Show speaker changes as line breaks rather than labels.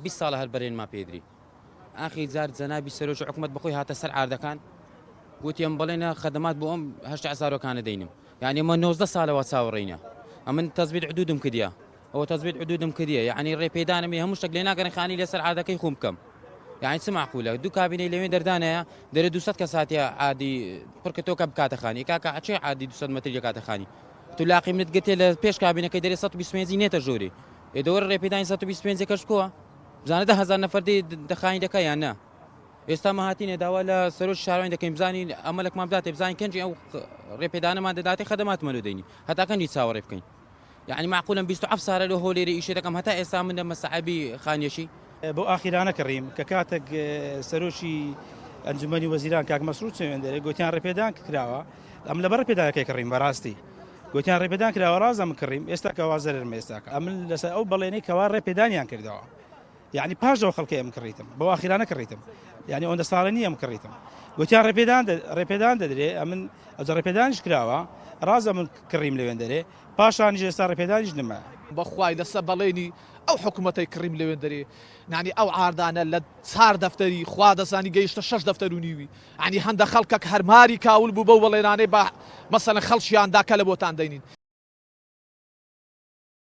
20 ساڵە هەر بەرێنما پێدری ئاخی زار جەنابی سەرۆکی حکوومەت بەخۆی هاتە سەر عاردەکان گوتی ئەم بەڵێنە خەدەمات بۆ ئەم هەشتا عزارۆکانە دەینم یعنی ئمە 19 ساڵەوە چاوەڕێینە ئەمن تەزبیت حدودم کردیە ئەوە تەزبیت حدودم کردیە یعنی ڕێپێدانمی هەموو شتێک لێ ناگەڕێن خانی لەسەر عادەکەی خۆم بکەم یعنی چ معقولە دوو کابینەی لەوێ دەردانەیە دەرێ 200 کەس هاتیە عادی پڕکە تۆکە بکاتە خانی کاکە چێ عادی 200 مەتر کاتە خانی تو لاقی منت گەتێ لە پێش کابینەکەی دەرێ 125 نێتە ژووری ئێدەوەرە ڕێپێدانی 125 کەش بکووە بزانە 10,000 نەفەردەی دەخانی دەکە یان نا ئێستا مەهاتینە داوا لە سەرۆک شارۆین دەکەین بزانین ئەمەلێکمان بداتێ بزانین کەنجی ئەو ڕێپێدانەمان دەداتێ خەدەماتمان دەینی هەتا کەنجی چاوەڕێ بکەین یعنی معقولە 27 ساڵە لە هۆلێری ئیشێ دەکەم هەتا ئێستا من لە مەسەعەبی خانیەشی
بۆ ئاخیرانە کڕیم کە کاتێک سەرۆکی ئەنجومەنی وەزیران کاک مەسعود چەوێندەرێ گوتیان ڕێپێدان کراوە ئەم لەبەر ڕێپێدانەکەی کڕیم بەڕاستی گوتیان ڕێپێدان کراوە ڕازەم کڕیم ئێستا کەوا زەرمە ئێستاکە ئەمن لەسەر ئەو بەڵێنەی کەوا ڕێپێدانیان کردەوە یعنی پاشەوە خەڵکی ئەم کڕیتم بۆ ئاخیرانە کڕیتم یعنی ئەوەندە ساڵە نیە ئەم کڕیتم گوتیان ڕێپێدان دەدرێ ئەمن ئەوجە ڕێپێدانیش کراوە ڕازە من کڕیم لەوێندەرێ پاشانیش ئێستا ڕێپێدانیش نمە
بەخوای لەسەر بەڵێنی ئەو حکوومەتەی کڕیم لەوێندەرێ نانی ئەو عاردانە لە 4 دەفتەری خوا دەزانی گەیشتە 6 دەفتەر و نیوی ینی هەندە خەڵکەک هەرماری کاول بوو بەو بەڵێنانەی بە مەسەلەن خەڵکیان داکە لە بۆتان دەینین